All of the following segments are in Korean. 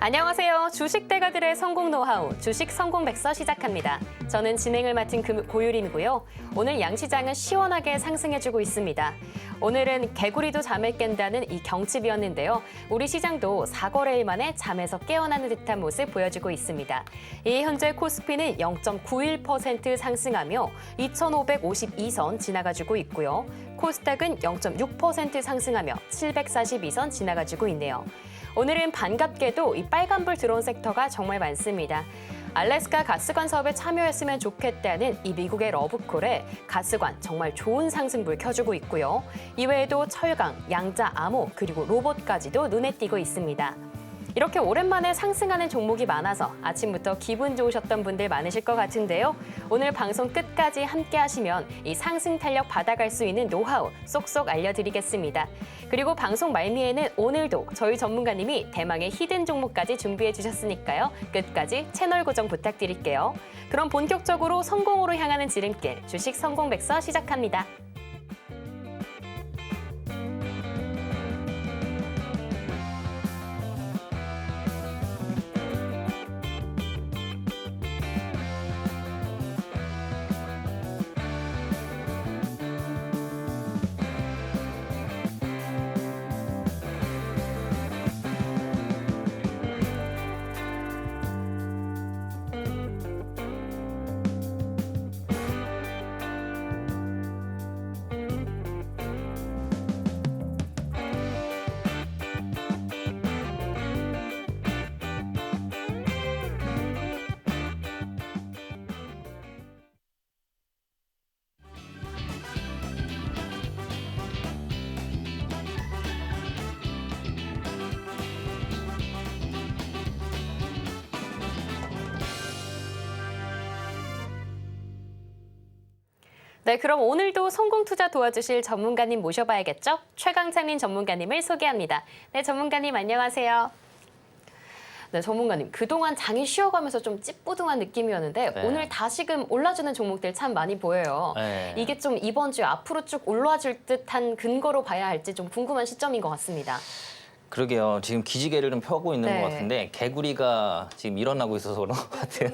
안녕하세요. 주식 대가들의 성공 노하우, 주식 성공 백서 시작합니다. 저는 진행을 맡은 고유림이고요. 오늘 양시장은 시원하게 상승해주고 있습니다. 오늘은 개구리도 잠을 깬다는 이 경칩이었는데요. 우리 시장도 4거래일 만에 잠에서 깨어나는 듯한 모습 보여주고 있습니다. 현재 코스피는 0.91% 상승하며 2,552선 지나가지고 있고요. 코스닥은 0.6% 상승하며 742선 지나가지고 있네요. 오늘은 반갑게도 이 빨간불 들어온 섹터가 정말 많습니다. 알래스카 가스관 사업에 참여했으면 좋겠다는 이 미국의 러브콜에 가스관 정말 좋은 상승불 켜주고 있고요. 이외에도 철강, 양자, 암호, 그리고 로봇까지도 눈에 띄고 있습니다. 이렇게 오랜만에 상승하는 종목이 많아서 아침부터 기분 좋으셨던 분들 많으실 것 같은데요. 오늘 방송 끝까지 함께 하시면 이 상승 탄력 받아갈 수 있는 노하우 쏙쏙 알려드리겠습니다. 그리고 방송 말미에는 오늘도 저희 전문가님이 대망의 히든 종목까지 준비해 주셨으니까요. 끝까지 채널 고정 부탁드릴게요. 그럼 본격적으로 성공으로 향하는 지름길 주식 성공 백서 시작합니다. 네, 그럼 오늘도 성공 투자 도와주실 전문가님 모셔봐야겠죠? 최강창민 전문가님을 소개합니다. 네, 전문가님 안녕하세요. 네, 전문가님 그동안 장이 쉬어가면서 좀 찌뿌둥한 느낌이었는데 네. 오늘 다시금 올라주는 종목들 참 많이 보여요. 네. 이게 좀 이번 주에 앞으로 쭉 올라줄 듯한 근거로 봐야 할지 좀 궁금한 시점인 것 같습니다. 그러게요. 지금 기지개를 좀 펴고 있는 네. 것 같은데 개구리가 지금 일어나고 있어서 그런 것 같아요.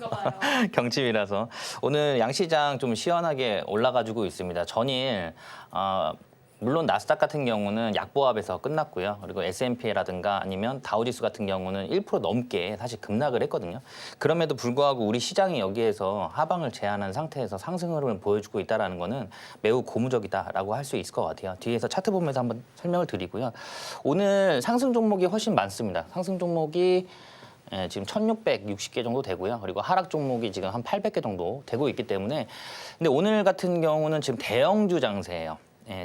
경칩이라서. 오늘 양시장 좀 시원하게 올라가지고 있습니다. 전일 물론 나스닥 같은 경우는 약보합에서 끝났고요. 그리고 S&P라든가 아니면 다우지수 같은 경우는 1% 넘게 사실 급락을 했거든요. 그럼에도 불구하고 우리 시장이 여기에서 하방을 제한한 상태에서 상승 흐름을 보여주고 있다는 거는 매우 고무적이다라고 할 수 있을 것 같아요. 뒤에서 차트 보면서 한번 설명을 드리고요. 오늘 상승 종목이 훨씬 많습니다. 상승 종목이 지금 1,660개 정도 되고요. 그리고 하락 종목이 지금 한 800개 정도 되고 있기 때문에 근데 오늘 같은 경우는 지금 대형주 장세예요.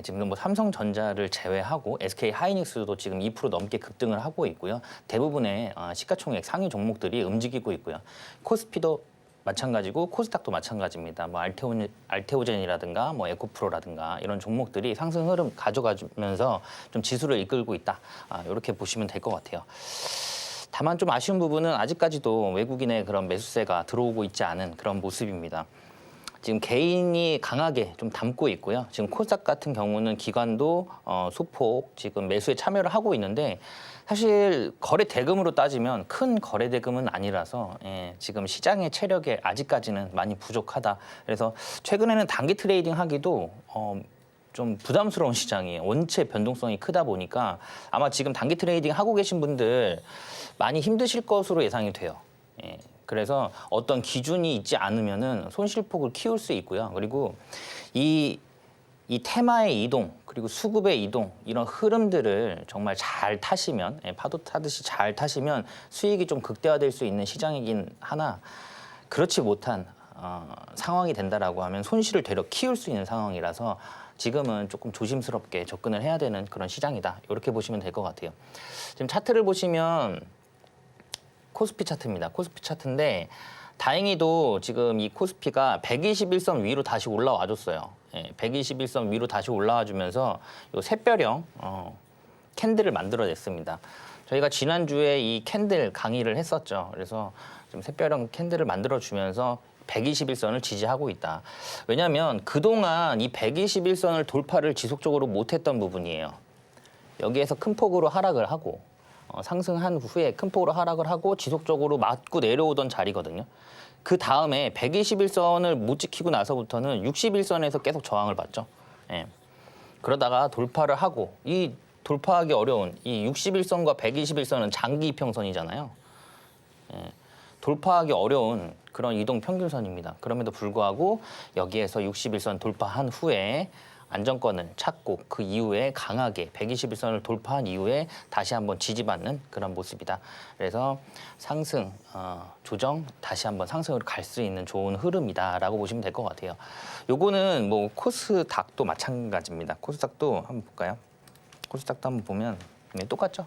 지금 뭐 삼성전자를 제외하고 SK 하이닉스도 지금 2% 넘게 급등을 하고 있고요. 대부분의 시가총액 상위 종목들이 움직이고 있고요. 코스피도 마찬가지고 코스닥도 마찬가지입니다. 뭐 알테오젠이라든가 뭐 에코프로라든가 이런 종목들이 상승 흐름 가져가면서 좀 지수를 이끌고 있다. 이렇게 보시면 될 것 같아요. 다만 좀 아쉬운 부분은 아직까지도 외국인의 그런 매수세가 들어오고 있지 않은 그런 모습입니다. 지금 개인이 강하게 좀 담고 있고요. 지금 코스닥 같은 경우는 기관도 소폭 지금 매수에 참여를 하고 있는데 사실 거래 대금으로 따지면 큰 거래 대금은 아니라서 지금 시장의 체력에 아직까지는 많이 부족하다. 그래서 최근에는 단기 트레이딩 하기도 좀 부담스러운 시장이에요. 원체 변동성이 크다 보니까 아마 지금 단기 트레이딩 하고 계신 분들 많이 힘드실 것으로 예상이 돼요. 그래서 어떤 기준이 있지 않으면은 손실폭을 키울 수 있고요. 그리고 이 테마의 이동 그리고 수급의 이동 이런 흐름들을 정말 잘 타시면 파도 타듯이 잘 타시면 수익이 좀 극대화될 수 있는 시장이긴 하나 그렇지 못한 상황이 된다라고 하면 손실을 되려 키울 수 있는 상황이라서 지금은 조금 조심스럽게 접근을 해야 되는 그런 시장이다. 이렇게 보시면 될 것 같아요. 지금 차트를 보시면 코스피 차트입니다. 코스피 차트인데 다행히도 지금 이 코스피가 121선 위로 다시 올라와 줬어요. 121선 위로 다시 올라와 주면서 요 샛별형 캔들을 만들어냈습니다. 저희가 지난주에 이 캔들 강의를 했었죠. 그래서 좀 샛별형 캔들을 만들어주면서 121선을 지지하고 있다. 왜냐하면 그동안 이 121선을 돌파를 지속적으로 못했던 부분이에요. 여기에서 큰 폭으로 하락을 하고 상승한 후에 큰 폭으로 하락을 하고 지속적으로 맞고 내려오던 자리거든요. 그 다음에 121선을 못 지키고 나서부터는 61선에서 계속 저항을 받죠. 예. 그러다가 돌파를 하고 이 돌파하기 어려운 이 61선과 121선은 장기 이평선이잖아요. 예. 돌파하기 어려운 그런 이동 평균선입니다. 그럼에도 불구하고 여기에서 61선 돌파한 후에 안정권을 찾고 그 이후에 강하게 121선을 돌파한 이후에 다시 한번 지지받는 그런 모습이다. 그래서 상승, 조정, 다시 한번 상승으로 갈 수 있는 좋은 흐름이다라고 보시면 될 것 같아요. 요거는 뭐 코스닥도 마찬가지입니다. 코스닥도 한번 볼까요? 코스닥도 한번 보면 똑같죠?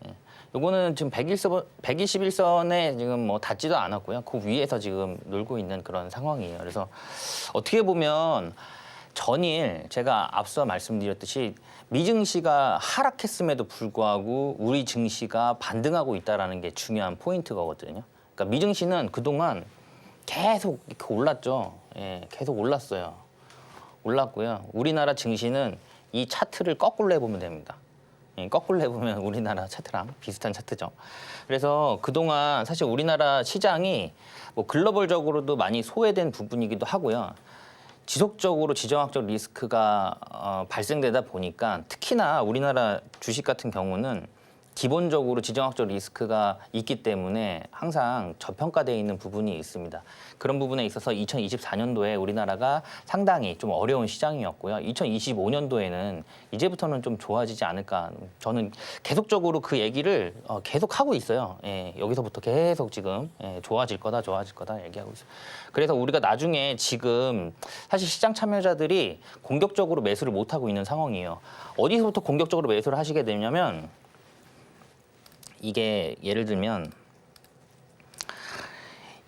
예. 요거는 지금 121선에 지금 뭐 닿지도 않았고요. 그 위에서 지금 놀고 있는 그런 상황이에요. 그래서 어떻게 보면 전일 제가 앞서 말씀드렸듯이 미증시가 하락했음에도 불구하고 우리 증시가 반등하고 있다는 게 중요한 포인트거든요. 그러니까 미증시는 그동안 계속 이렇게 올랐죠. 예, 계속 올랐어요. 올랐고요. 우리나라 증시는 이 차트를 거꾸로 해보면 됩니다. 예, 거꾸로 해보면 우리나라 차트랑 비슷한 차트죠. 그래서 그동안 사실 우리나라 시장이 뭐 글로벌적으로도 많이 소외된 부분이기도 하고요. 지속적으로 지정학적 리스크가 발생되다 보니까 특히나 우리나라 주식 같은 경우는 기본적으로 지정학적 리스크가 있기 때문에 항상 저평가되어 있는 부분이 있습니다. 그런 부분에 있어서 2024년도에 우리나라가 상당히 좀 어려운 시장이었고요. 2025년도에는 이제부터는 좀 좋아지지 않을까. 저는 계속적으로 그 얘기를 계속 하고 있어요. 예, 여기서부터 계속 지금 좋아질 거다, 좋아질 거다 얘기하고 있어요. 그래서 우리가 나중에 지금 사실 시장 참여자들이 공격적으로 매수를 못하고 있는 상황이에요. 어디서부터 공격적으로 매수를 하시게 되냐면 이게 예를 들면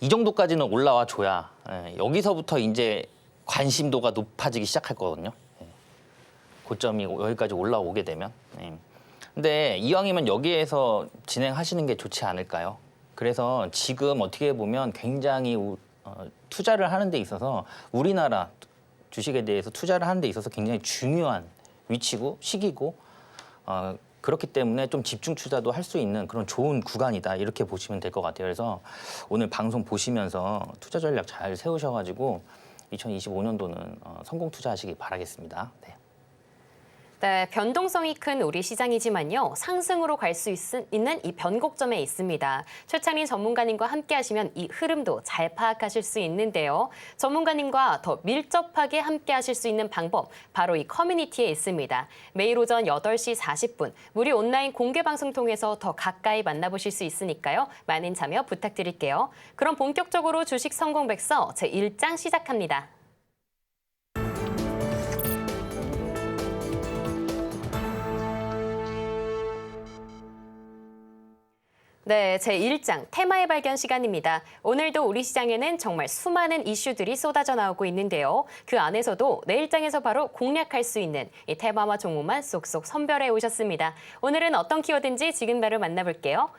이 정도까지는 올라와 줘야 여기서부터 이제 관심도가 높아지기 시작할 거거든요. 고점이 여기까지 올라오게 되면. 근데 이왕이면 여기에서 진행하시는 게 좋지 않을까요? 그래서 지금 어떻게 보면 굉장히 투자를 하는 데 있어서 우리나라 주식에 대해서 투자를 하는 데 있어서 굉장히 중요한 위치고 시기고 그렇기 때문에 좀 집중 투자도 할 수 있는 그런 좋은 구간이다 이렇게 보시면 될 것 같아요. 그래서 오늘 방송 보시면서 투자 전략 잘 세우셔가지고 2025년도는 성공 투자하시기 바라겠습니다. 네. 네, 변동성이 큰 우리 시장이지만요. 상승으로 갈 수 있는 이 변곡점에 있습니다. 최창린 전문가님과 함께 하시면 이 흐름도 잘 파악하실 수 있는데요. 전문가님과 더 밀접하게 함께 하실 수 있는 방법, 바로 이 커뮤니티에 있습니다. 매일 오전 8시 40분, 무료 온라인 공개 방송 통해서 더 가까이 만나보실 수 있으니까요. 많은 참여 부탁드릴게요. 그럼 본격적으로 주식 성공 백서 제1장 시작합니다. 네, 제1장 테마의 발견 시간입니다. 오늘도 우리 시장에는 정말 수많은 이슈들이 쏟아져 나오고 있는데요. 그 안에서도 내일장에서 바로 공략할 수 있는 이 테마와 종목만 쏙쏙 선별해 오셨습니다. 오늘은 어떤 키워드인지 지금 바로 만나볼게요.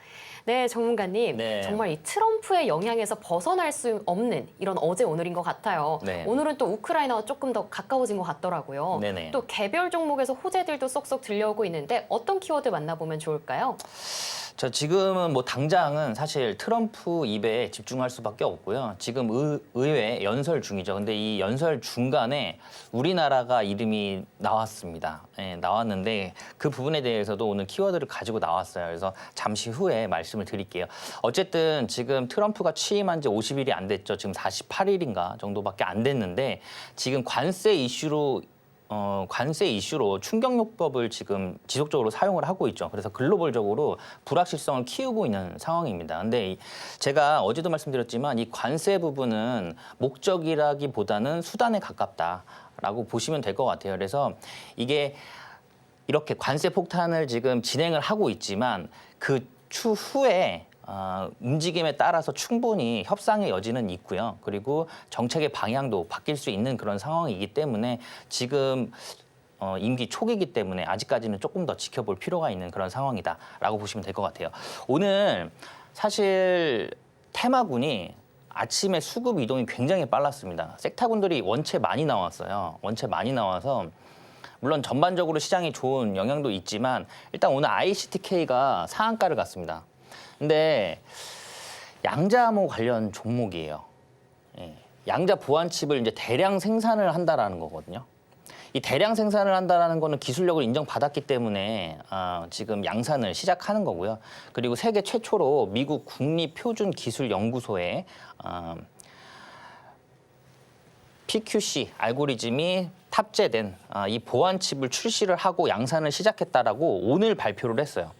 네, 전문가님. 네. 정말 이 트럼프의 영향에서 벗어날 수 없는 이런 어제 오늘인 것 같아요. 네. 오늘은 또 우크라이나와 조금 더 가까워진 것 같더라고요. 네네. 또 개별 종목에서 호재들도 쏙쏙 들려오고 있는데 어떤 키워드 만나보면 좋을까요? 저 지금은 뭐 당장은 사실 트럼프 입에 집중할 수밖에 없고요. 지금 의회 연설 중이죠. 근데 이 연설 중간에 우리나라가 이름이 나왔습니다. 예, 나왔는데 그 부분에 대해서도 오늘 키워드를 가지고 나왔어요. 그래서 잠시 후에 말씀을 드릴게요. 어쨌든 지금 트럼프가 취임한 지 50일이 안 됐죠. 지금 48일인가 정도밖에 안 됐는데 지금 관세 이슈로 충격요법을 지금 지속적으로 사용을 하고 있죠. 그래서 글로벌적으로 불확실성을 키우고 있는 상황입니다. 근데 제가 어제도 말씀드렸지만 이 관세 부분은 목적이라기보다는 수단에 가깝다라고 보시면 될 것 같아요. 그래서 이게 이렇게 관세 폭탄을 지금 진행을 하고 있지만 그 추후에 움직임에 따라서 충분히 협상의 여지는 있고요. 그리고 정책의 방향도 바뀔 수 있는 그런 상황이기 때문에 지금 임기 초기이기 때문에 아직까지는 조금 더 지켜볼 필요가 있는 그런 상황이다라고 보시면 될 것 같아요. 오늘 사실 테마군이 아침에 수급 이동이 굉장히 빨랐습니다. 섹터군들이 원체 많이 나왔어요. 원체 많이 나와서 물론 전반적으로 시장이 좋은 영향도 있지만 일단 오늘 ICTK가 상한가를 갔습니다. 근데 양자암호 관련 종목이에요. 예, 양자 보안칩을 이제 대량 생산을 한다라는 거거든요. 이 대량 생산을 한다라는 거는 기술력을 인정받았기 때문에 지금 양산을 시작하는 거고요. 그리고 세계 최초로 미국 국립표준기술연구소에 PQC 알고리즘이 탑재된 이 보안칩을 출시를 하고 양산을 시작했다라고 오늘 발표를 했어요.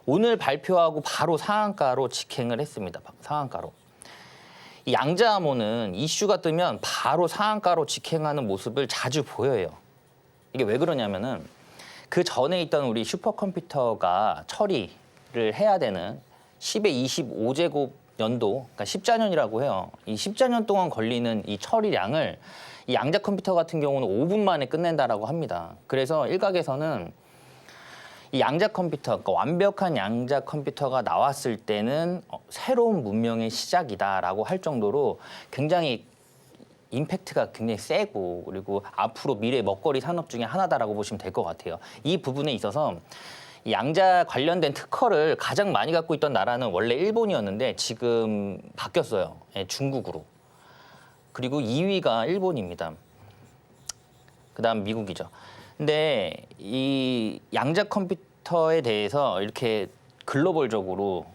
오늘 발표하고 바로 상한가로 직행을 했습니다. 상한가로. 이 양자암호는 이슈가 뜨면 바로 상한가로 직행하는 모습을 자주 보여요. 이게 왜 그러냐면은 그 전에 있던 우리 슈퍼컴퓨터가 처리를 해야 되는 10의 25제곱 연도, 그러니까 14년이라고 해요. 이 14년 동안 걸리는 이 처리량을 이 양자 컴퓨터 같은 경우는 5분 만에 끝낸다라고 합니다. 그래서 일각에서는 이 양자 컴퓨터, 그러니까 완벽한 양자 컴퓨터가 나왔을 때는 새로운 문명의 시작이다라고 할 정도로 굉장히 임팩트가 굉장히 세고 그리고 앞으로 미래 먹거리 산업 중에 하나다라고 보시면 될 것 같아요. 이 부분에 있어서 이 양자 관련된 특허를 가장 많이 갖고 있던 나라는 원래 일본이었는데 지금 바뀌었어요. 예, 중국으로. 그리고 2위가 일본입니다. 그다음 미국이죠. 근데 이 양자 컴퓨터에 대해서 이렇게 글로벌적으로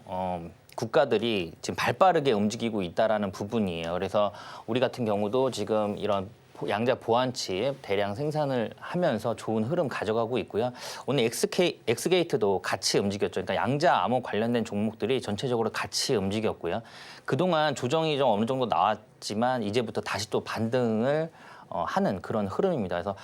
국가들이 지금 발빠르게 움직이고 있다라는 부분이에요. 그래서 우리 같은 경우도 지금 이런 양자 보안칩 대량 생산을 하면서 좋은 흐름 가져가고 있고요. 오늘 엑스게이트도 같이 움직였죠. 그러니까 양자 암호 관련된 종목들이 전체적으로 같이 움직였고요. 그동안 조정이 좀 어느 정도 나왔지만 이제부터 다시 또 반등을 하는 그런 흐름입니다. 그래서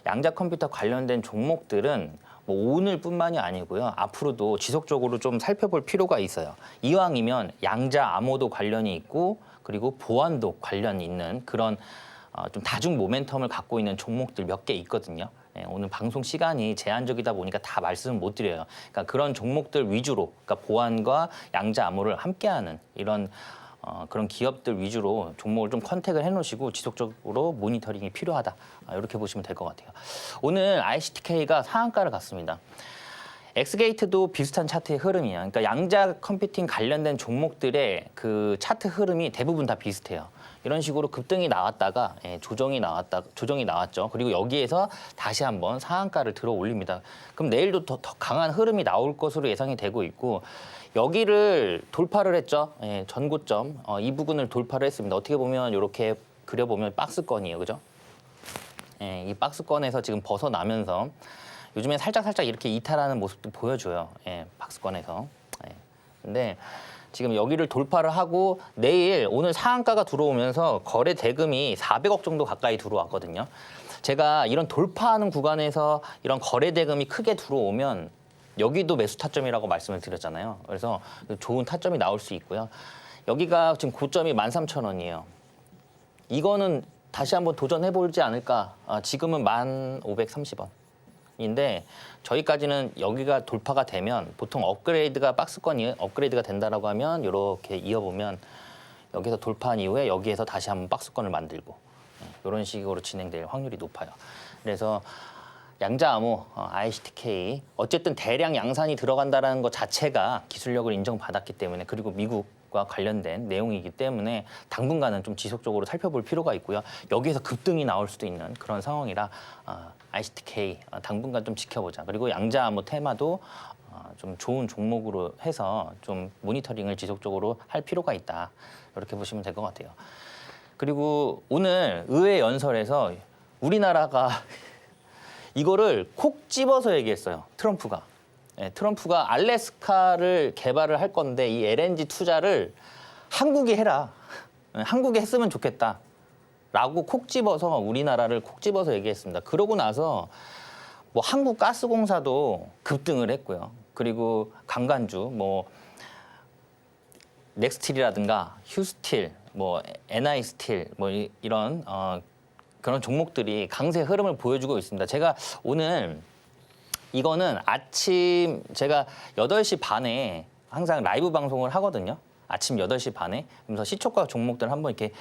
양자 컴퓨터 관련된 종목들은 뭐 오늘뿐만이 아니고요. 앞으로도 지속적으로 좀 살펴볼 필요가 있어요. 이왕이면 양자 암호도 관련이 있고 그리고 보안도 관련이 있는 그런 좀 다중 모멘텀을 갖고 있는 종목들 몇 개 있거든요. 예, 오늘 방송 시간이 제한적이다 보니까 다 말씀을 못 드려요. 그러니까 그런 종목들 위주로, 그러니까 보안과 양자 암호를 함께하는 이런 그런 기업들 위주로 종목을 좀 컨택을 해놓으시고 지속적으로 모니터링이 필요하다. 이렇게 보시면 될 것 같아요. 오늘 ICTK가 상한가를 갔습니다. 엑스게이트도 비슷한 차트의 흐름이에요. 그러니까 양자 컴퓨팅 관련된 종목들의 그 차트 흐름이 대부분 다 비슷해요. 이런 식으로 급등이 나왔다가 조정이 나왔죠. 그리고 여기에서 다시 한번 상한가를 들어 올립니다. 그럼 내일도 더 강한 흐름이 나올 것으로 예상이 되고 있고 여기를 돌파를 했죠. 전고점 이 부분을 돌파를 했습니다. 어떻게 보면 이렇게 그려보면 박스권이에요, 그죠? 이 박스권에서 지금 벗어나면서 요즘에 살짝 이렇게 이탈하는 모습도 보여줘요. 박스권에서. 근데 지금 여기를 돌파를 하고 내일 오늘 상한가가 들어오면서 거래 대금이 400억 정도 가까이 들어왔거든요. 제가 이런 돌파하는 구간에서 이런 거래 대금이 크게 들어오면 여기도 매수 타점이라고 말씀을 드렸잖아요. 그래서 좋은 타점이 나올 수 있고요. 여기가 지금 고점이 13,000원이에요. 이거는 다시 한번 도전해보지 않을까. 지금은 1,530원. 인데 저희까지는 여기가 돌파가 되면 보통 업그레이드가 박스권이 업그레이드가 된다라고 하면 이렇게 이어보면 여기서 돌파한 이후에 여기에서 다시 한번 박스권을 만들고 이런 식으로 진행될 확률이 높아요. 그래서 양자암호, ICTK 어쨌든 대량 양산이 들어간다는 것 자체가 기술력을 인정받았기 때문에 그리고 미국과 관련된 내용이기 때문에 당분간은 좀 지속적으로 살펴볼 필요가 있고요. 여기에서 급등이 나올 수도 있는 그런 상황이라 ICTK 당분간 좀 지켜보자. 그리고 양자암호 테마도 좀 좋은 종목으로 해서 좀 모니터링을 지속적으로 할 필요가 있다. 이렇게 보시면 될 것 같아요. 그리고 오늘 의회 연설에서 우리나라가 이거를 콕 집어서 얘기했어요. 트럼프가. 트럼프가 알래스카를 개발을 할 건데 이 LNG 투자를 한국이 해라. 한국이 했으면 좋겠다. 라고 콕 집어서 우리나라를 콕 집어서 얘기했습니다. 그러고 나서 뭐 한국가스공사도 급등을 했고요. 그리고 강간주 뭐 넥스틸이라든가 휴스틸, 뭐 NI스틸 뭐 이런 그런 종목들이 강세 흐름을 보여주고 있습니다. 제가 오늘 이거는 아침 제가 8시 반에 항상 라이브 방송을 하거든요. 아침 8시 반에. 그래서 시초가 종목들 한번 이렇게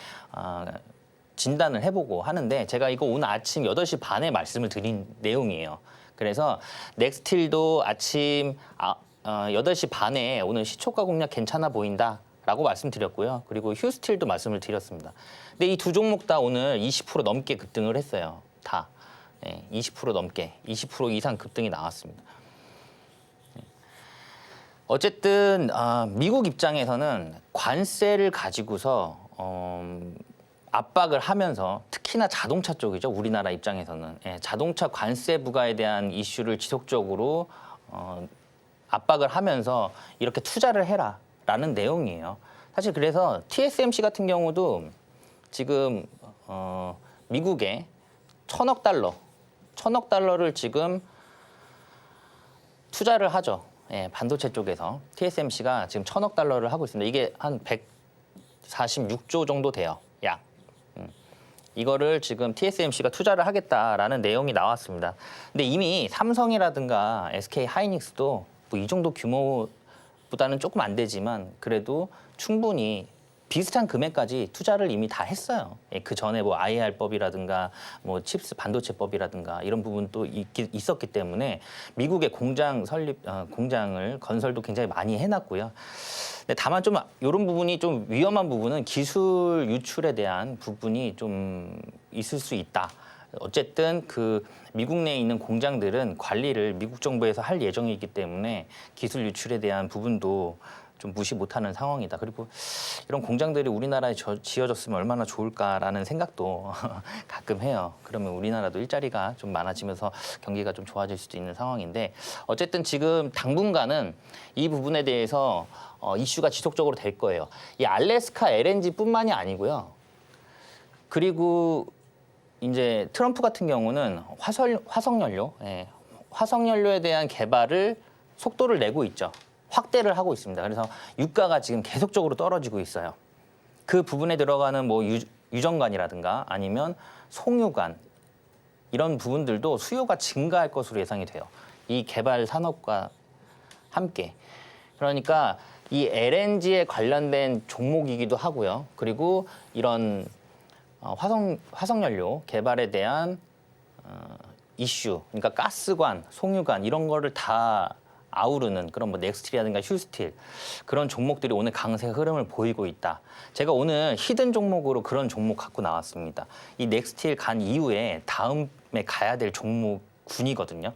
진단을 해보고 하는데 제가 이거 오늘 아침 8시 반에 말씀을 드린 내용이에요. 그래서 넥스틸도 아침 8시 반에 오늘 시초가 공략 괜찮아 보인다라고 말씀드렸고요. 그리고 휴스틸도 말씀을 드렸습니다. 근데 이 두 종목 다 오늘 20% 넘게 급등을 했어요. 다. 20% 넘게, 20% 이상 급등이 나왔습니다. 어쨌든 미국 입장에서는 관세를 가지고서 압박을 하면서 특히나 자동차 쪽이죠. 우리나라 입장에서는 자동차 관세 부과에 대한 이슈를 지속적으로 압박을 하면서 이렇게 투자를 해라라는 내용이에요. 사실 그래서 TSMC 같은 경우도 지금 미국에 1,000억 달러를 지금 투자를 하죠. 반도체 쪽에서 TSMC가 지금 1,000억 달러를 하고 있습니다. 이게 한 146조 정도 돼요. 약. 이거를 지금 TSMC가 투자를 하겠다라는 내용이 나왔습니다. 근데 이미 삼성이라든가 SK 하이닉스도 뭐 이 정도 규모보다는 조금 안 되지만 그래도 충분히 비슷한 금액까지 투자를 이미 다 했어요. 그 전에 뭐 IR법이라든가 뭐 칩스 반도체법이라든가 이런 부분도 있었기 때문에 미국의 공장을 건설도 굉장히 많이 해놨고요. 근데 다만 좀 이런 부분이 좀 위험한 부분은 기술 유출에 대한 부분이 좀 있을 수 있다. 어쨌든 그 미국 내에 있는 공장들은 관리를 미국 정부에서 할 예정이기 때문에 기술 유출에 대한 부분도 좀 무시 못하는 상황이다. 그리고 이런 공장들이 우리나라에 지어졌으면 얼마나 좋을까라는 생각도 가끔 해요. 그러면 우리나라도 일자리가 좀 많아지면서 경기가 좀 좋아질 수도 있는 상황인데 어쨌든 지금 당분간은 이 부분에 대해서 이슈가 지속적으로 될 거예요. 이 알래스카 LNG뿐만이 아니고요. 그리고 이제 트럼프 같은 경우는 화석연료에 대한 개발을 속도를 내고 있죠. 확대를 하고 있습니다. 그래서 유가가 지금 계속적으로 떨어지고 있어요. 그 부분에 들어가는 뭐 유정관이라든가 아니면 송유관 이런 부분들도 수요가 증가할 것으로 예상이 돼요. 이 개발 산업과 함께. 그러니까 이 LNG에 관련된 종목이기도 하고요. 그리고 이런 화석연료 개발에 대한 이슈, 그러니까 가스관, 송유관 이런 거를 다 아우르는 그런 뭐 넥스틸이라든가 휴스틸 그런 종목들이 오늘 강세 흐름을 보이고 있다. 제가 오늘 히든 종목으로 그런 종목 갖고 나왔습니다. 이 넥스틸 간 이후에 다음에 가야 될 종목군이거든요.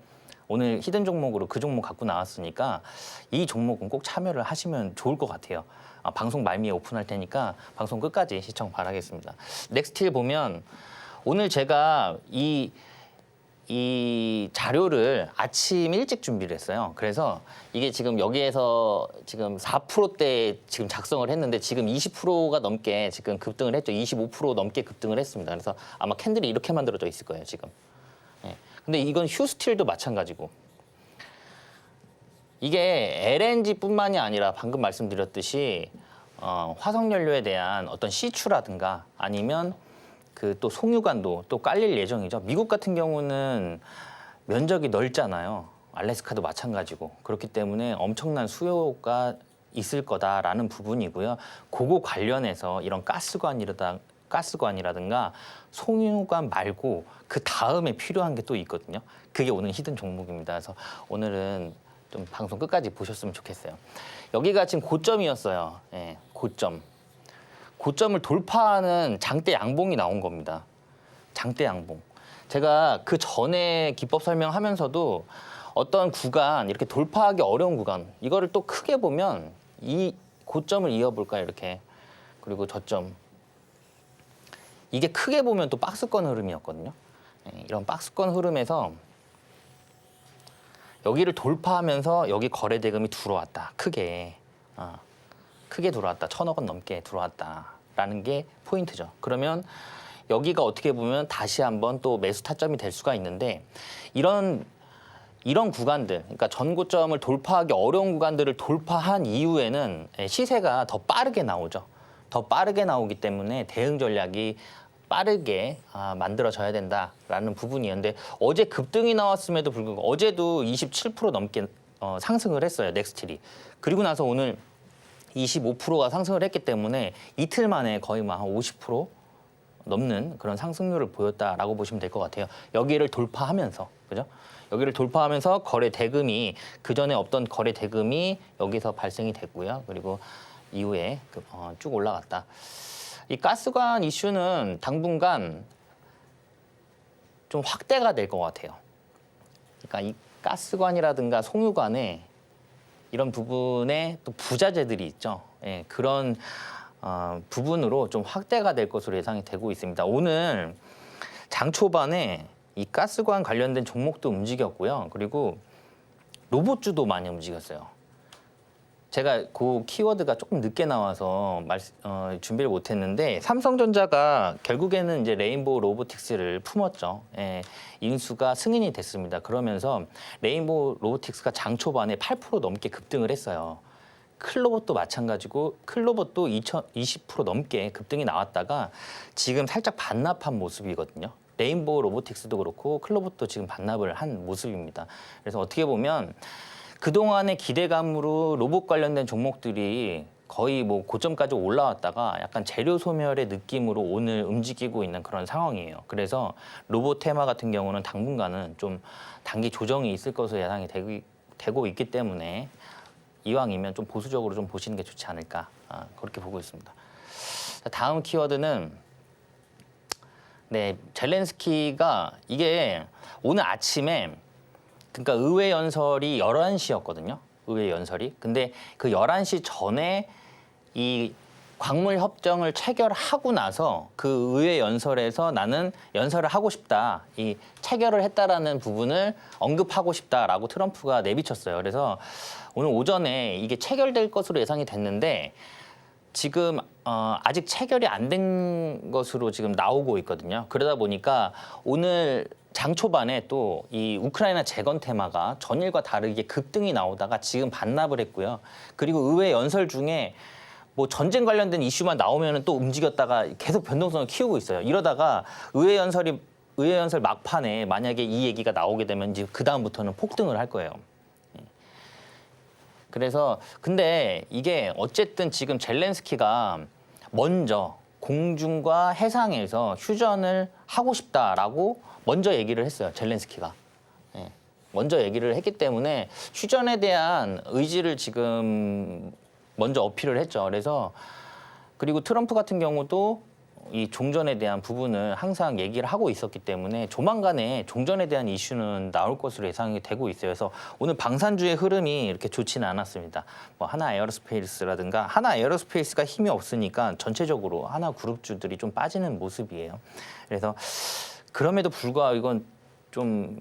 오늘 히든 종목으로 그 종목 갖고 나왔으니까 이 종목은 꼭 참여를 하시면 좋을 것 같아요. 방송 말미에 오픈할 테니까 방송 끝까지 시청 바라겠습니다. 넥스틸 보면 오늘 제가 이 자료를 아침 일찍 준비를 했어요. 그래서 이게 지금 여기에서 지금 4%대 지금 작성을 했는데 지금 20%가 넘게 지금 급등을 했죠. 25% 넘게 급등을 했습니다. 그래서 아마 캔들이 이렇게 만들어져 있을 거예요, 지금. 근데 이건 휴스틸도 마찬가지고. 이게 LNG뿐만이 아니라 방금 말씀드렸듯이 화석연료에 대한 어떤 시추라든가 아니면 그 또 송유관도 또 깔릴 예정이죠. 미국 같은 경우는 면적이 넓잖아요. 알래스카도 마찬가지고. 그렇기 때문에 엄청난 수요가 있을 거다라는 부분이고요. 그거 관련해서 이런 가스관이라든가 송유관 말고 그 다음에 필요한 게 또 있거든요. 그게 오늘 히든 종목입니다. 그래서 오늘은 좀 방송 끝까지 보셨으면 좋겠어요. 여기가 지금 고점이었어요. 고점을 돌파하는 장대 양봉이 나온 겁니다. 장대 양봉. 제가 그 전에 기법 설명하면서도 어떤 구간, 이렇게 돌파하기 어려운 구간, 이거를 또 크게 보면 이 고점을 이어볼까요, 이렇게. 그리고 저점. 이게 크게 보면 또 박스권 흐름이었거든요. 이런 박스권 흐름에서 여기를 돌파하면서 여기 거래 대금이 들어왔다. 크게 들어왔다. 1,000억 원 넘게 들어왔다라는 게 포인트죠. 그러면 여기가 어떻게 보면 다시 한번 또 매수 타점이 될 수가 있는데 이런 구간들, 그러니까 전고점을 돌파하기 어려운 구간들을 돌파한 이후에는 시세가 더 빠르게 나오죠. 더 빠르게 나오기 때문에 대응 전략이 빠르게 만들어져야 된다라는 부분이었는데 어제 급등이 나왔음에도 불구하고 어제도 27% 넘게 상승을 했어요, 넥스틸이. 그리고 나서 오늘 25%가 상승을 했기 때문에 이틀 만에 거의 한 50% 넘는 그런 상승률을 보였다라고 보시면 될 것 같아요. 여기를 돌파하면서, 그죠? 여기를 돌파하면서 거래 대금이 그전에 없던 거래 대금이 여기서 발생이 됐고요. 그리고 이후에 쭉 올라갔다. 이 가스관 이슈는 당분간 좀 확대가 될 것 같아요. 그러니까 이 가스관이라든가 송유관에 이런 부분에 또 부자재들이 있죠. 예, 그런 부분으로 좀 확대가 될 것으로 예상이 되고 있습니다. 오늘 장 초반에 이 가스관 관련된 종목도 움직였고요. 그리고 로봇주도 많이 움직였어요. 제가 그 키워드가 조금 늦게 나와서 준비를 못했는데 삼성전자가 결국에는 이제 레인보우 로보틱스를 품었죠. 예, 인수가 승인이 됐습니다. 그러면서 레인보우 로보틱스가 장 초반에 8% 넘게 급등을 했어요. 클로봇도 마찬가지고 클로봇도 20% 넘게 급등이 나왔다가 지금 살짝 반납한 모습이거든요. 레인보우 로보틱스도 그렇고 클로봇도 지금 반납을 한 모습입니다. 그래서 어떻게 보면 그동안의 기대감으로 로봇 관련된 종목들이 거의 뭐 고점까지 올라왔다가 약간 재료 소멸의 느낌으로 오늘 움직이고 있는 그런 상황이에요. 그래서 로봇 테마 같은 경우는 당분간은 좀 단기 조정이 있을 것으로 예상이 되고 있기 때문에 이왕이면 좀 보수적으로 좀 보시는 게 좋지 않을까 그렇게 보고 있습니다. 다음 키워드는 젤렌스키가 이게 오늘 아침에 그러니까 의회 연설이 11시였거든요. 의회 연설이. 근데 그 11시 전에 이 광물 협정을 체결하고 나서 그 의회 연설에서 나는 연설을 하고 싶다. 이 체결을 했다라는 부분을 언급하고 싶다라고 트럼프가 내비쳤어요. 그래서 오늘 오전에 이게 체결될 것으로 예상이 됐는데 지금 아직 체결이 안 된 것으로 지금 나오고 있거든요. 그러다 보니까 오늘 장 초반에 또 이 우크라이나 재건 테마가 전일과 다르게 급등이 나오다가 지금 반납을 했고요. 그리고 의회 연설 중에 뭐 전쟁 관련된 이슈만 나오면 또 움직였다가 계속 변동성을 키우고 있어요. 이러다가 의회 연설 막판에 만약에 이 얘기가 나오게 되면 이제 그 다음부터는 폭등을 할 거예요. 그래서 근데 이게 어쨌든 지금 젤렌스키가 먼저 공중과 해상에서 휴전을 하고 싶다라고 먼저 얘기를 했어요. 젤렌스키가. 먼저 얘기를 했기 때문에 휴전에 대한 의지를 지금 먼저 어필을 했죠. 그래서 그리고 트럼프 같은 경우도 이 종전에 대한 부분을 항상 얘기를 하고 있었기 때문에 조만간에 종전에 대한 이슈는 나올 것으로 예상이 되고 있어요. 그래서 오늘 방산주의 흐름이 이렇게 좋지는 않았습니다. 뭐 하나 에어로스페이스라든가 하나 에어로스페이스가 힘이 없으니까 전체적으로 하나 그룹주들이 좀 빠지는 모습이에요. 그래서 그럼에도 불구하고 이건 좀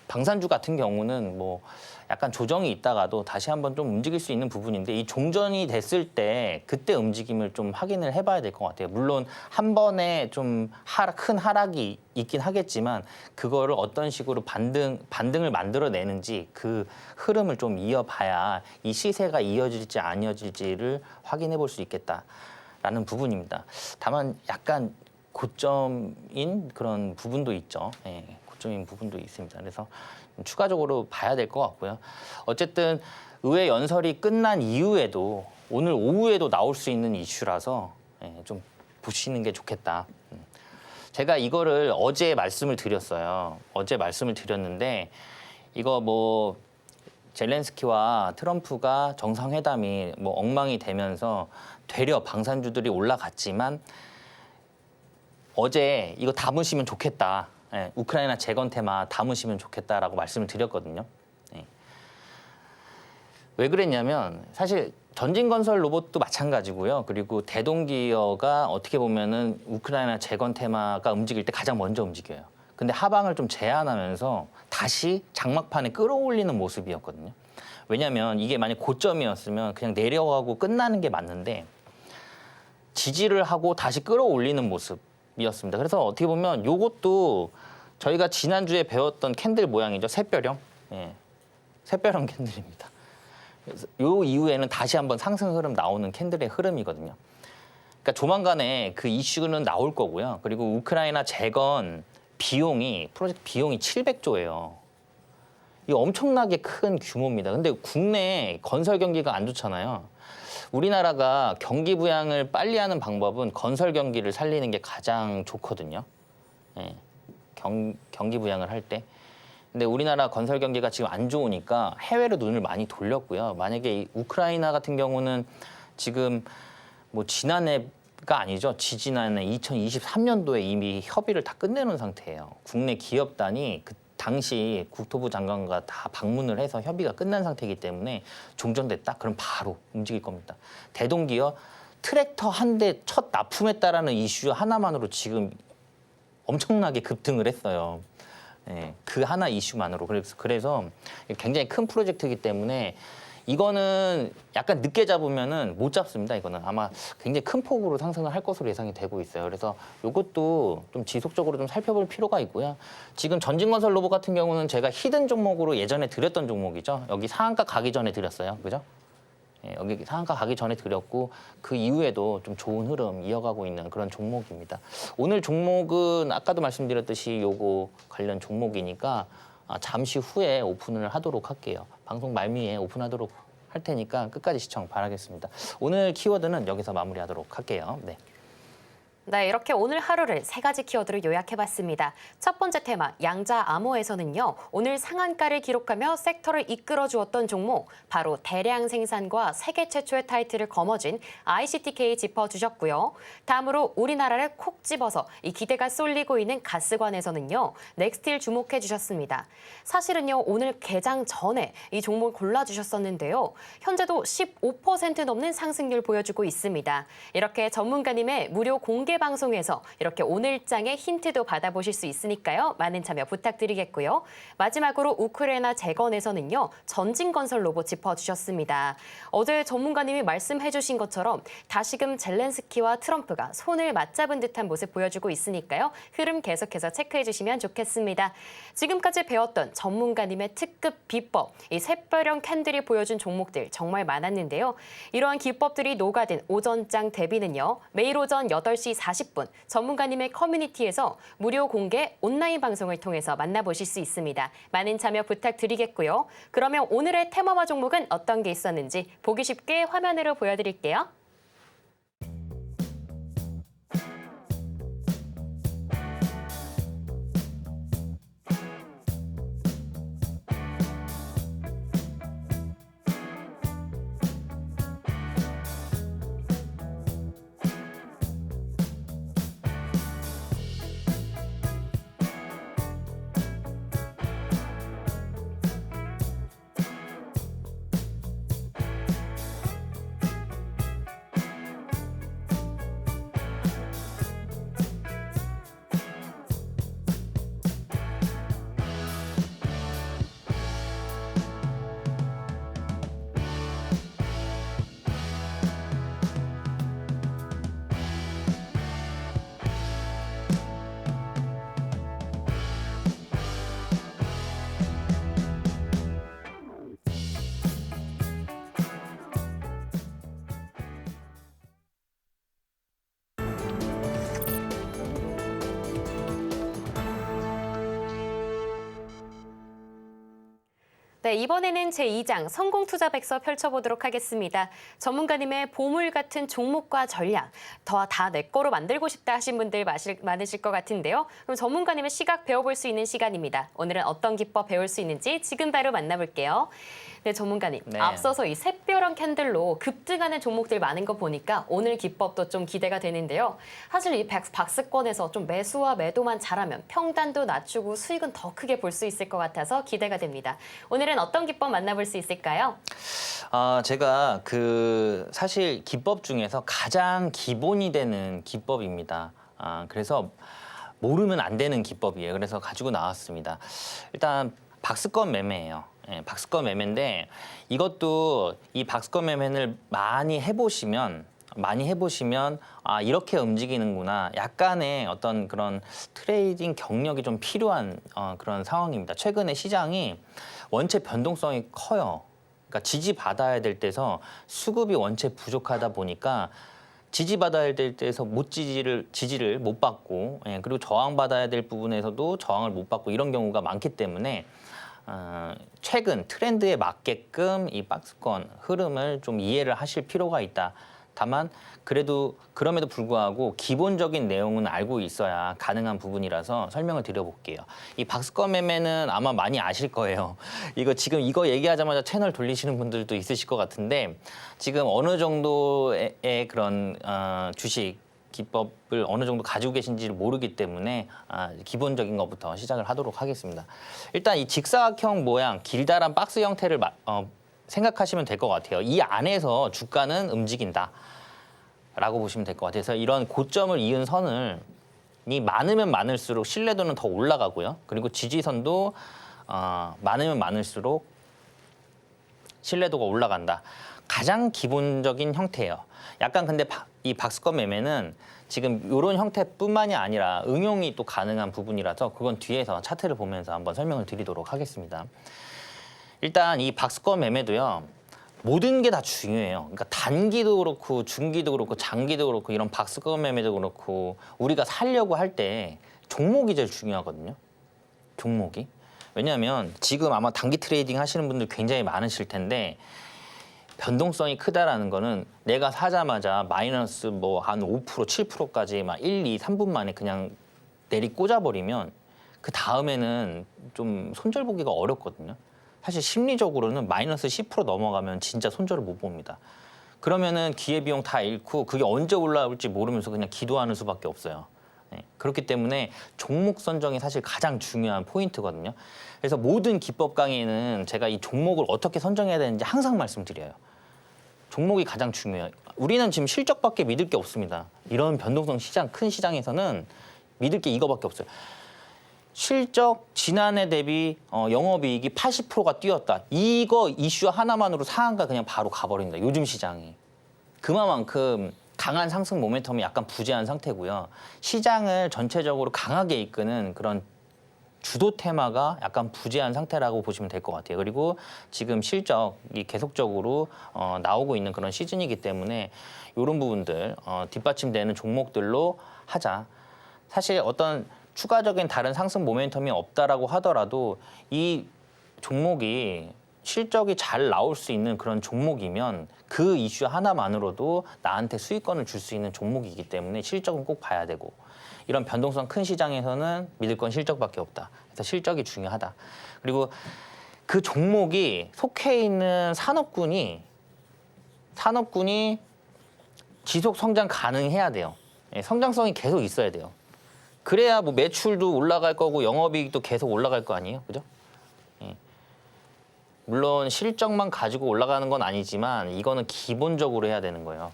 방산주 같은 경우는 뭐 약간 조정이 있다가도 다시 한번 좀 움직일 수 있는 부분인데 이 종전이 됐을 때 그때 움직임을 좀 확인을 해봐야 될 것 같아요. 물론 한 번에 좀 큰 하락이 있긴 하겠지만 그거를 어떤 식으로 반등을 만들어내는지 그 흐름을 좀 이어봐야 이 시세가 이어질지 안 이어질지를 확인해 볼 수 있겠다라는 부분입니다. 다만 약간 고점인 그런 부분도 있죠. 고점인 부분도 있습니다. 그래서 추가적으로 봐야 될 것 같고요. 어쨌든 의회 연설이 끝난 이후에도 오늘 오후에도 나올 수 있는 이슈라서 좀 보시는 게 좋겠다. 제가 이거를 어제 말씀을 드렸어요. 어제 말씀을 드렸는데 이거 뭐 젤렌스키와 트럼프가 정상회담이 뭐 엉망이 되면서 되려 방산주들이 올라갔지만 어제 이거 담으시면 좋겠다. 우크라이나 재건 테마 담으시면 좋겠다라고 말씀을 드렸거든요. 왜 그랬냐면 사실 전진건설 로봇도 마찬가지고요. 그리고 대동기어가 어떻게 보면은 우크라이나 재건 테마가 움직일 때 가장 먼저 움직여요. 근데 하방을 좀 제한하면서 다시 장막판에 끌어올리는 모습이었거든요. 왜냐하면 이게 만약 고점이었으면 그냥 내려가고 끝나는 게 맞는데 지지를 하고 다시 끌어올리는 모습이었습니다. 그래서 어떻게 보면 이것도 저희가 지난주에 배웠던 캔들 모양이죠. 샛별형. 샛별형 캔들입니다. 그래서 요 이후에는 다시 한번 상승 흐름 나오는 캔들의 흐름이거든요. 그러니까 조만간에 그 이슈는 나올 거고요. 그리고 우크라이나 재건 비용이 프로젝트 비용이 700조예요. 이 엄청나게 큰 규모입니다. 근데 국내 건설 경기가 안 좋잖아요. 우리나라가 경기 부양을 빨리 하는 방법은 건설 경기를 살리는 게 가장 좋거든요. 예, 경기 부양을 할 때. 근데 우리나라 건설 경기가 지금 안 좋으니까 해외로 눈을 많이 돌렸고요. 만약에 이 우크라이나 같은 경우는 지금 뭐 지난해가 아니죠. 지지난해 2023년도에 이미 협의를 다 끝내놓은 상태예요. 국내 기업단이 그 당시 국토부 장관과 다 방문을 해서 협의가 끝난 상태이기 때문에 종전됐다? 그럼 바로 움직일 겁니다. 대동기업 트랙터 한 대 첫 납품했다라는 이슈 하나만으로 지금 엄청나게 급등을 했어요. 네, 그 하나 이슈만으로. 그래서 굉장히 큰 프로젝트이기 때문에 이거는 약간 늦게 잡으면은 못 잡습니다. 이거는 아마 굉장히 큰 폭으로 상승을 할 것으로 예상이 되고 있어요. 그래서 이것도 좀 지속적으로 좀 살펴볼 필요가 있고요. 지금 전진건설 로봇 같은 경우는 제가 히든 종목으로 예전에 드렸던 종목이죠. 여기 상한가 가기 전에 드렸어요. 그죠? 예, 여기 상한가 가기 전에 드렸고 그 이후에도 좀 좋은 흐름 이어가고 있는 그런 종목입니다. 오늘 종목은 아까도 말씀드렸듯이 요거 관련 종목이니까 잠시 후에 오픈을 하도록 할게요. 방송 말미에 오픈하도록 할 테니까 끝까지 시청 바라겠습니다. 오늘 키워드는 여기서 마무리하도록 할게요. 네. 네, 이렇게 오늘 하루를 3가지 키워드로 요약해봤습니다. 첫 번째 테마, 양자 암호에서는요. 오늘 상한가를 기록하며 섹터를 이끌어주었던 종목, 바로 대량 생산과 세계 최초의 타이틀을 거머쥔 ICTK 짚어주셨고요. 다음으로 우리나라를 콕 집어서 이 기대가 쏠리고 있는 가스관에서는요. 넥스틸 주목해주셨습니다. 사실은요. 오늘 개장 전에 이 종목을 골라주셨었는데요. 현재도 15% 넘는 상승률 보여주고 있습니다. 이렇게 전문가님의 무료 공개 방송에서 이렇게 오늘장의 힌트도 받아보실 수 있으니까요. 많은 참여 부탁드리겠고요. 마지막으로 우크라이나 재건에서는요. 전진건설 로봇 짚어주셨습니다. 어제 전문가님이 말씀해주신 것처럼 다시금 젤렌스키와 트럼프가 손을 맞잡은 듯한 모습 보여주고 있으니까요. 흐름 계속해서 체크해주시면 좋겠습니다. 지금까지 배웠던 전문가님의 특급 비법, 이 샛별형 캔들이 보여준 종목들 정말 많았는데요. 이러한 기법들이 녹아든 오전장 대비는요. 매일 오전 8시 40분 전문가님의 커뮤니티에서 무료 공개 온라인 방송을 통해서 만나보실 수 있습니다. 많은 참여 부탁드리겠고요. 그러면 오늘의 테마와 종목은 어떤 게 있었는지 보기 쉽게 화면으로 보여드릴게요. 네, 이번에는 제2장 성공투자백서 펼쳐보도록 하겠습니다. 전문가님의 보물 같은 종목과 전략, 더 다 내 거로 만들고 싶다 하신 분들 많으실 것 같은데요. 그럼 전문가님의 시각 배워볼 수 있는 시간입니다. 오늘은 어떤 기법 배울 수 있는지 지금 바로 만나볼게요. 네, 전문가님. 네. 앞서서 이 샛별형 캔들로 급등하는 종목들 많은 거 보니까 오늘 기법도 좀 기대가 되는데요. 사실 이 박스권에서 좀 매수와 매도만 잘하면 평단도 낮추고 수익은 더 크게 볼 수 있을 것 같아서 기대가 됩니다. 오늘은 어떤 기법 만나볼 수 있을까요? 제가 사실 기법 중에서 가장 기본이 되는 기법입니다. 그래서 모르면 안 되는 기법이에요. 그래서 가지고 나왔습니다. 일단 박스권 매매예요. 예, 박스권 매매인데 이것도 이 박스권 매매를 많이 해보시면 이렇게 움직이는구나. 약간의 어떤 그런 트레이딩 경력이 좀 필요한 그런 상황입니다. 최근에 시장이 원체 변동성이 커요. 그러니까 지지받아야 될 때서 수급이 원체 부족하다 보니까 지지받아야 될 때에서 지지를 못 받고, 예, 그리고 저항받아야 될 부분에서도 저항을 못 받고 이런 경우가 많기 때문에 최근 트렌드에 맞게끔 이 박스권 흐름을 좀 이해를 하실 필요가 있다. 다만 그래도 그럼에도 불구하고 기본적인 내용은 알고 있어야 가능한 부분이라서 설명을 드려볼게요. 이 박스권 매매는 아마 많이 아실 거예요. 이거 얘기하자마자 채널 돌리시는 분들도 있으실 것 같은데 지금 어느 정도의 그런 주식 기법을 어느 정도 가지고 계신지를 모르기 때문에 기본적인 것부터 시작을 하도록 하겠습니다. 일단 이 직사각형 모양 길다란 박스 형태를 생각하시면 될 것 같아요. 이 안에서 주가는 움직인다 라고 보시면 될 것 같아요. 그래서 이런 고점을 이은 선을 많으면 많을수록 신뢰도는 더 올라가고요. 그리고 지지선도 많으면 많을수록 신뢰도가 올라간다. 가장 기본적인 형태예요. 약간 근데 이 박스권 매매는 지금 이런 형태뿐만이 아니라 응용이 또 가능한 부분이라서 그건 뒤에서 차트를 보면서 한번 설명을 드리도록 하겠습니다. 일단 이 박스권 매매도요. 모든 게 다 중요해요. 그러니까 단기도 그렇고 중기도 그렇고 장기도 그렇고 이런 박스권 매매도 그렇고 우리가 살려고 할 때 종목이 제일 중요하거든요. 종목이. 왜냐하면 지금 아마 단기 트레이딩 하시는 분들 굉장히 많으실 텐데 변동성이 크다라는 거는 내가 사자마자 마이너스 뭐 한 5%, 7%까지 막 1, 2, 3분 만에 그냥 내리 꽂아버리면 그 다음에는 좀 손절 보기가 어렵거든요. 사실 심리적으로는 마이너스 10% 넘어가면 진짜 손절을 못 봅니다. 그러면은 기회비용 다 잃고 그게 언제 올라올지 모르면서 그냥 기도하는 수밖에 없어요. 네. 그렇기 때문에 종목 선정이 사실 가장 중요한 포인트거든요. 그래서 모든 기법 강의는 제가 이 종목을 어떻게 선정해야 되는지 항상 말씀드려요. 종목이 가장 중요해요. 우리는 지금 실적밖에 믿을 게 없습니다. 이런 변동성 시장, 큰 시장에서는 믿을 게 이거밖에 없어요. 실적 지난해 대비 영업이익이 80%가 뛰었다. 이거 이슈 하나만으로 상한가 그냥 바로 가버립니다. 요즘 시장이. 그만큼 강한 상승 모멘텀이 약간 부재한 상태고요. 시장을 전체적으로 강하게 이끄는 그런 주도 테마가 약간 부재한 상태라고 보시면 될 것 같아요. 그리고 지금 실적이 계속적으로 나오고 있는 그런 시즌이기 때문에 이런 부분들 뒷받침되는 종목들로 하자. 사실 어떤 추가적인 다른 상승 모멘텀이 없다라고 하더라도 이 종목이 실적이 잘 나올 수 있는 그런 종목이면 그 이슈 하나만으로도 나한테 수익권을 줄 수 있는 종목이기 때문에 실적은 꼭 봐야 되고 이런 변동성 큰 시장에서는 믿을 건 실적밖에 없다. 그래서 실적이 중요하다. 그리고 그 종목이 속해 있는 산업군이 지속 성장 가능해야 돼요. 성장성이 계속 있어야 돼요. 그래야 뭐 매출도 올라갈 거고 영업이익도 계속 올라갈 거 아니에요, 그죠? 물론 실적만 가지고 올라가는 건 아니지만 이거는 기본적으로 해야 되는 거예요.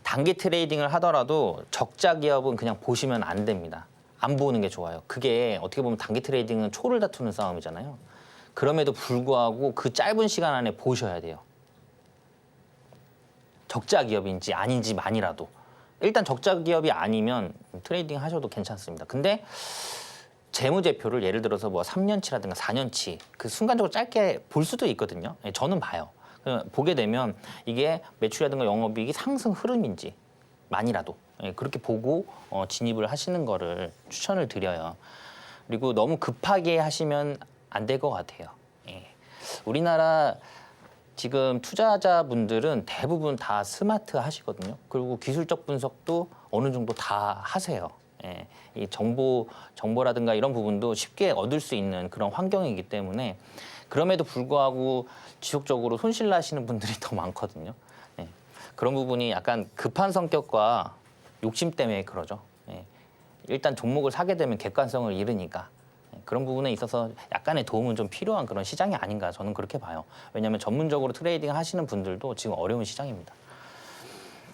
단기 트레이딩을 하더라도 적자 기업은 그냥 보시면 안 됩니다. 안 보는 게 좋아요. 그게 어떻게 보면 단기 트레이딩은 초를 다투는 싸움이잖아요. 그럼에도 불구하고 그 짧은 시간 안에 보셔야 돼요. 적자 기업인지 아닌지만이라도. 일단 적자 기업이 아니면 트레이딩 하셔도 괜찮습니다. 근데 재무제표를 예를 들어서 뭐 3년치라든가 4년치 그 순간적으로 짧게 볼 수도 있거든요. 저는 봐요. 보게 되면 이게 매출이라든가 영업이익이 상승 흐름인지 만이라도 그렇게 보고 진입을 하시는 거를 추천을 드려요. 그리고 너무 급하게 하시면 안 될 것 같아요. 우리나라 지금 투자자분들은 대부분 다 스마트 하시거든요. 그리고 기술적 분석도 어느 정도 다 하세요. 이 정보라든가 이런 부분도 쉽게 얻을 수 있는 그런 환경이기 때문에 그럼에도 불구하고 지속적으로 손실 나시는 분들이 더 많거든요. 그런 부분이 약간 급한 성격과 욕심 때문에 그러죠. 일단 종목을 사게 되면 객관성을 잃으니까 그런 부분에 있어서 약간의 도움은 좀 필요한 그런 시장이 아닌가 저는 그렇게 봐요. 왜냐하면 전문적으로 트레이딩 하시는 분들도 지금 어려운 시장입니다.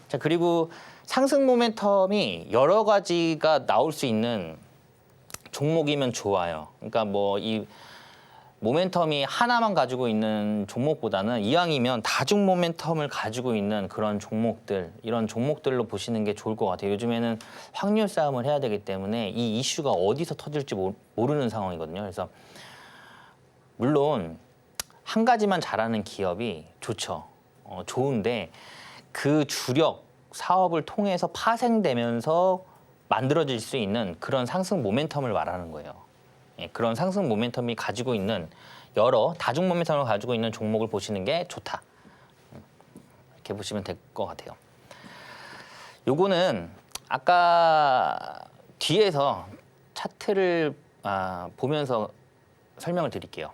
자, 그리고 상승 모멘텀이 여러 가지가 나올 수 있는 종목이면 좋아요. 그러니까 뭐 이 모멘텀이 하나만 가지고 있는 종목보다는 이왕이면 다중 모멘텀을 가지고 있는 그런 종목들, 이런 종목들로 보시는 게 좋을 것 같아요. 요즘에는 확률 싸움을 해야 되기 때문에 이 이슈가 어디서 터질지 모르는 상황이거든요. 그래서 물론 한 가지만 잘하는 기업이 좋죠. 좋은데 그 주력 사업을 통해서 파생되면서 만들어질 수 있는 그런 상승 모멘텀을 말하는 거예요. 그런 상승 모멘텀이 가지고 있는 여러 다중 모멘텀을 가지고 있는 종목을 보시는 게 좋다. 이렇게 보시면 될 것 같아요. 요거는 아까 뒤에서 차트를 보면서 설명을 드릴게요.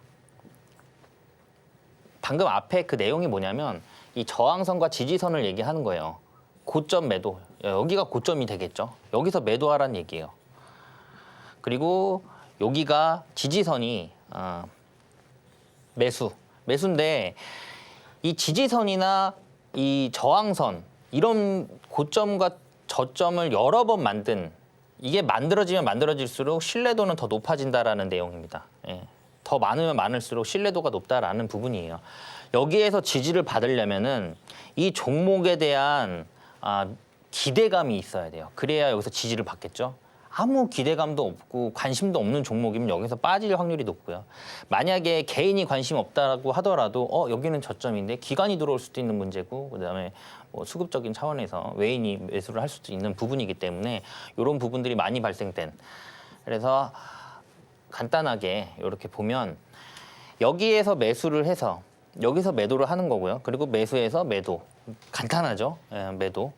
방금 앞에 그 내용이 뭐냐면 이 저항선과 지지선을 얘기하는 거예요. 고점 매도. 여기가 고점이 되겠죠. 여기서 매도하라는 얘기예요. 그리고 여기가 지지선이 매수인데 이 지지선이나 이 저항선 이런 고점과 저점을 여러 번 이게 만들어지면 만들어질수록 신뢰도는 더 높아진다라는 내용입니다. 예. 더 많으면 많을수록 신뢰도가 높다라는 부분이에요. 여기에서 지지를 받으려면은 이 종목에 대한 기대감이 있어야 돼요. 그래야 여기서 지지를 받겠죠. 아무 기대감도 없고 관심도 없는 종목이면 여기서 빠질 확률이 높고요. 만약에 개인이 관심 없다고 하더라도 여기는 저점인데 기관이 들어올 수도 있는 문제고 그다음에 뭐 수급적인 차원에서 외인이 매수를 할 수도 있는 부분이기 때문에 이런 부분들이 많이 발생된. 그래서 간단하게 이렇게 보면 여기에서 매수를 해서 여기서 매도를 하는 거고요. 그리고 매수해서 매도. 간단하죠? 예, 매수.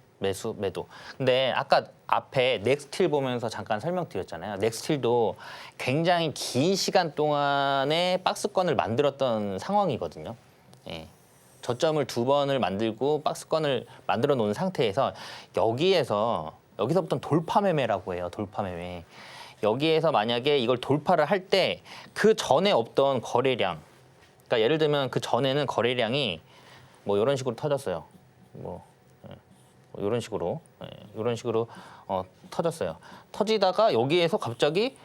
근데 아까 앞에 넥스틸 보면서 잠깐 설명드렸잖아요. 넥스틸도 굉장히 긴 시간 동안에 박스권을 만들었던 상황이거든요. 예. 저점을 2번을 만들고 박스권을 만들어 놓은 상태에서 여기서부터 돌파 매매라고 해요. 돌파 매매. 여기에서 만약에 이걸 돌파를 할 때 그 전에 없던 거래량, 그러니까 예를 들면 그 전에는 거래량이 뭐 이런 식으로 터졌어요. 이런 식으로 터졌어요. 터지다가 여기에서 갑자기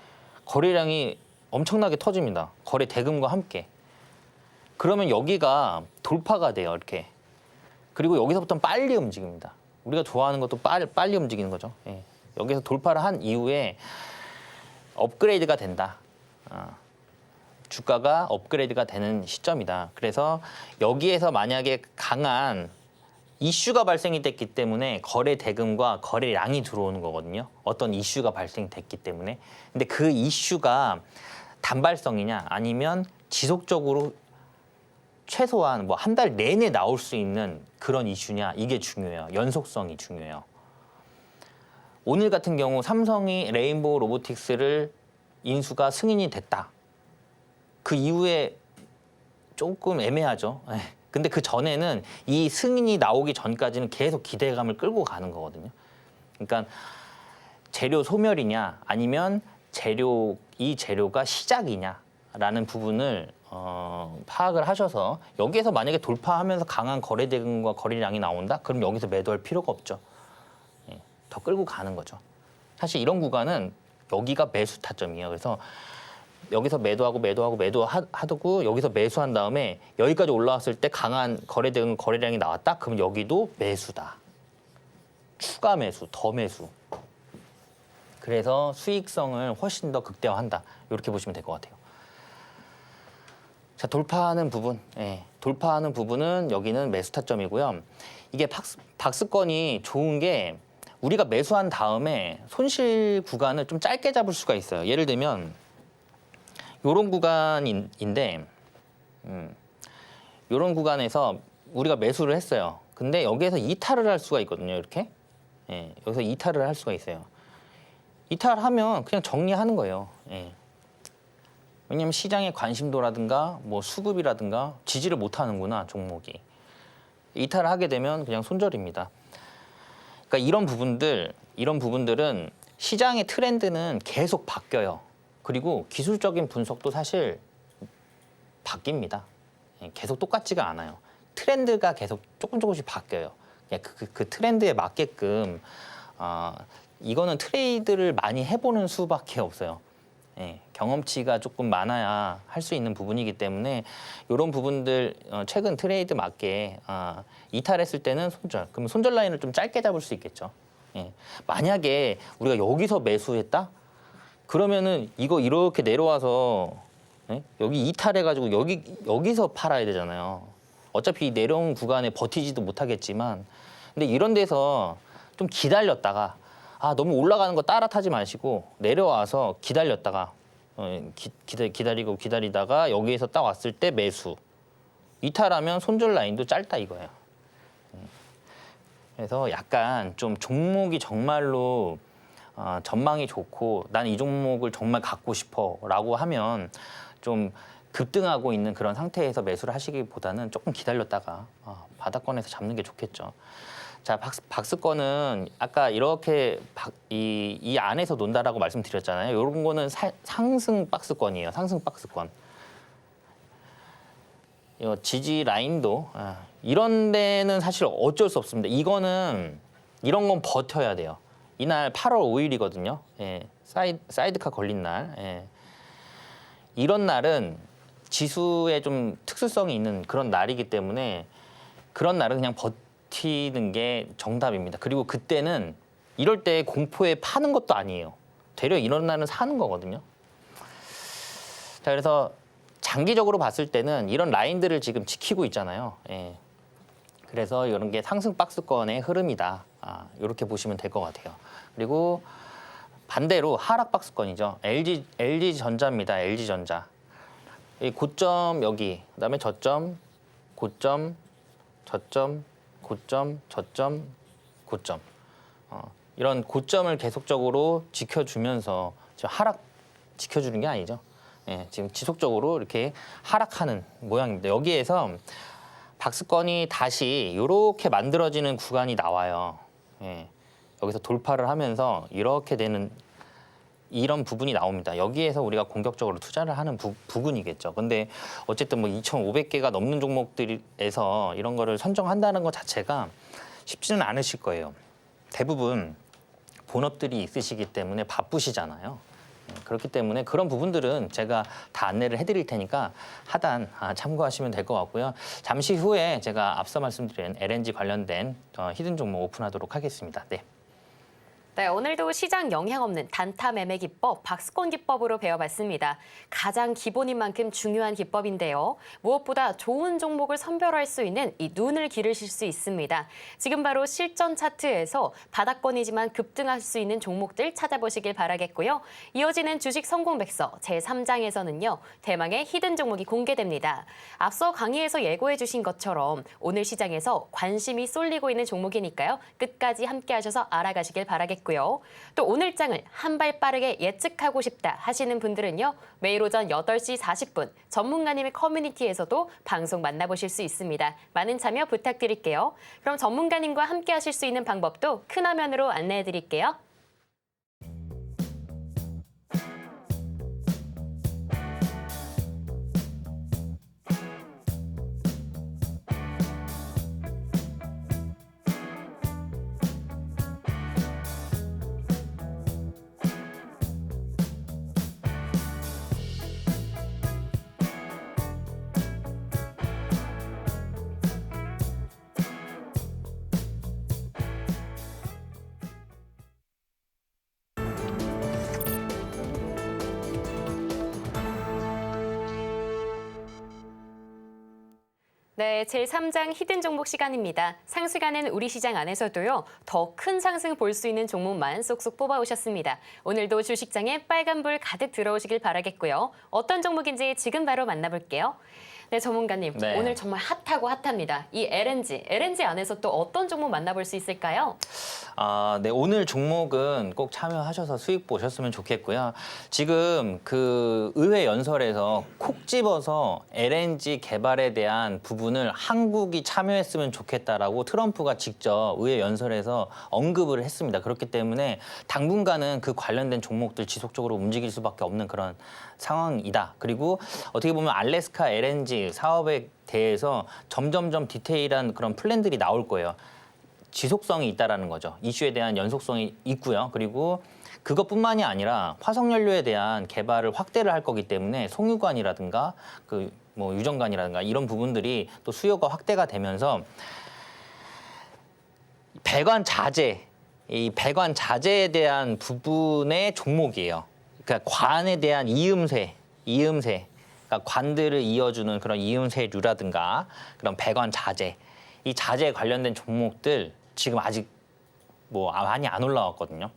거래량이 엄청나게 터집니다. 거래 대금과 함께. 그러면 여기가 돌파가 돼요. 이렇게. 그리고 여기서부터는 빨리 움직입니다. 우리가 좋아하는 것도 빨리 움직이는 거죠. 예. 여기서 돌파를 한 이후에 업그레이드가 된다. 주가가 업그레이드가 되는 시점이다. 그래서 여기에서 만약에 강한 이슈가 발생이 됐기 때문에 거래 대금과 거래량이 들어오는 거거든요. 어떤 이슈가 발생됐기 때문에. 근데 그 이슈가 단발성이냐 아니면 지속적으로 최소한 뭐 한 달 내내 나올 수 있는 그런 이슈냐 이게 중요해요. 연속성이 중요해요. 오늘 같은 경우 삼성이 레인보우 로보틱스를 인수가 승인이 됐다. 그 이후에 조금 애매하죠. 근데 그 전에는 이 승인이 나오기 전까지는 계속 기대감을 끌고 가는 거거든요. 그러니까 재료 소멸이냐 아니면 이 재료가 시작이냐라는 부분을 파악을 하셔서 여기에서 만약에 돌파하면서 강한 거래 대금과 거래량이 나온다? 그럼 여기서 매도할 필요가 없죠. 더 끌고 가는 거죠. 사실 이런 구간은 여기가 매수 타점이에요. 그래서 여기서 매도하고 여기서 매수한 다음에 여기까지 올라왔을 때 강한 거래 대금 거래량이 나왔다? 그럼 여기도 매수다. 추가 매수, 더 매수. 그래서 수익성을 훨씬 더 극대화한다. 이렇게 보시면 될 것 같아요. 자, 돌파하는 부분은 여기는 매수 타점이고요. 이게 박스권이 좋은 게 우리가 매수한 다음에 손실 구간을 좀 짧게 잡을 수가 있어요. 예를 들면 요런 구간인데 요런 구간에서 우리가 매수를 했어요. 근데 여기에서 이탈을 할 수가 있거든요. 이렇게. 예, 여기서 이탈을 할 수가 있어요. 이탈하면 그냥 정리하는 거예요. 예. 왜냐하면 시장의 관심도라든가 뭐 수급이라든가 지지를 못하는구나 종목이. 이탈을 하게 되면 그냥 손절입니다. 그러니까 이런 부분들은 시장의 트렌드는 계속 바뀌어요. 그리고 기술적인 분석도 사실 바뀝니다. 계속 똑같지가 않아요. 트렌드가 계속 조금씩 바뀌어요. 그 트렌드에 맞게끔 이거는 트레이드를 많이 해보는 수밖에 없어요. 경험치가 조금 많아야 할 수 있는 부분이기 때문에 이런 부분들 최근 트레이드 맞게 이탈했을 때는 손절. 그러면 손절 라인을 좀 짧게 잡을 수 있겠죠. 만약에 우리가 여기서 매수했다? 그러면은 이거 이렇게 내려와서 여기 이탈해가지고 여기서 팔아야 되잖아요. 어차피 내려온 구간에 버티지도 못하겠지만, 근데 이런 데서 좀 기다렸다가 너무 올라가는 거 따라 타지 마시고 내려와서 기다렸다가 기다리고 기다리다가 여기에서 딱 왔을 때 매수. 이탈하면 손절 라인도 짧다 이거예요. 그래서 약간 좀 종목이 정말로 전망이 좋고 난 이 종목을 정말 갖고 싶어라고 하면 좀 급등하고 있는 그런 상태에서 매수를 하시기보다는 조금 기다렸다가 바닥권에서 잡는 게 좋겠죠. 자, 박스권은 아까 이렇게 이 안에서 논다라고 말씀드렸잖아요. 이런 거는 상승 박스권이에요. 상승 박스권. 이 지지 라인도 이런 데는 사실 어쩔 수 없습니다. 이거는 이런 건 버텨야 돼요. 이날 8월 5일이거든요. 예, 사이드카 걸린 날. 예. 이런 날은 지수에 좀 특수성이 있는 그런 날이기 때문에 그런 날은 그냥 버티는 게 정답입니다. 그리고 그때는 이럴 때 공포에 파는 것도 아니에요. 되려 이런 날은 사는 거거든요. 자, 그래서 장기적으로 봤을 때는 이런 라인들을 지금 지키고 있잖아요. 예. 그래서 이런 게 상승 박스권의 흐름이다. 이렇게 보시면 될 것 같아요. 그리고 반대로 하락 박스권이죠. LG전자입니다. LG전자. 이 고점 여기, 그다음에 저점, 고점, 저점, 고점, 저점, 고점. 이런 고점을 계속적으로 지켜주면서 지금 하락 지켜주는 게 아니죠. 예, 지금 지속적으로 이렇게 하락하는 모양입니다. 여기에서 박스권이 다시 이렇게 만들어지는 구간이 나와요. 예, 여기서 돌파를 하면서 이렇게 되는 이런 부분이 나옵니다. 여기에서 우리가 공격적으로 투자를 하는 부분이겠죠. 근데 어쨌든 뭐 2,500개가 넘는 종목들에서 이런 거를 선정한다는 것 자체가 쉽지는 않으실 거예요. 대부분 본업들이 있으시기 때문에 바쁘시잖아요. 그렇기 때문에 그런 부분들은 제가 다 안내를 해드릴 테니까 하단 참고하시면 될 것 같고요. 잠시 후에 제가 앞서 말씀드린 LNG 관련된 히든 종목 오픈하도록 하겠습니다. 네. 네, 오늘도 시장 영향 없는 단타 매매 기법, 박스권 기법으로 배워봤습니다. 가장 기본인 만큼 중요한 기법인데요. 무엇보다 좋은 종목을 선별할 수 있는 이 눈을 기르실 수 있습니다. 지금 바로 실전 차트에서 바닥권이지만 급등할 수 있는 종목들 찾아보시길 바라겠고요. 이어지는 주식 성공 백서 제3장에서는요. 대망의 히든 종목이 공개됩니다. 앞서 강의에서 예고해 주신 것처럼 오늘 시장에서 관심이 쏠리고 있는 종목이니까요. 끝까지 함께 하셔서 알아가시길 바라겠고요. 또 오늘 장을 한 발 빠르게 예측하고 싶다 하시는 분들은요. 매일 오전 8시 40분 전문가님의 커뮤니티에서도 방송 만나보실 수 있습니다. 많은 참여 부탁드릴게요. 그럼 전문가님과 함께 하실 수 있는 방법도 큰 화면으로 안내해 드릴게요. 네, 제3장 히든 종목 시간입니다. 상시간엔 우리 시장 안에서도요. 더 큰 상승 볼 수 있는 종목만 쏙쏙 뽑아오셨습니다. 오늘도 주식장에 빨간불 가득 들어오시길 바라겠고요. 어떤 종목인지 지금 바로 만나볼게요. 네, 전문가님. 네. 오늘 정말 핫하고 핫합니다. 이 LNG 안에서 또 어떤 종목 만나볼 수 있을까요? 네, 오늘 종목은 꼭 참여하셔서 수익 보셨으면 좋겠고요. 지금 그 의회 연설에서 콕 집어서 LNG 개발에 대한 부분을 한국이 참여했으면 좋겠다라고 트럼프가 직접 의회 연설에서 언급을 했습니다. 그렇기 때문에 당분간은 그 관련된 종목들 지속적으로 움직일 수밖에 없는 그런 상황이다. 그리고 어떻게 보면 알래스카 LNG 사업에 대해서 점점점 디테일한 그런 플랜들이 나올 거예요. 지속성이 있다라는 거죠. 이슈에 대한 연속성이 있고요. 그리고 그것뿐만이 아니라 화석연료에 대한 개발을 확대를 할 거기 때문에 송유관이라든가 그 뭐 유정관이라든가 이런 부분들이 또 수요가 확대가 되면서 배관 자재, 이 배관 자재에 대한 부분의 종목이에요. 그러니까 관에 대한 이음새, 그러니까 관들을 이어주는 그런 이음새류라든가 그런 배관 자재, 이 자재에 관련된 종목들 지금 아직 뭐 많이 안 올라왔거든요.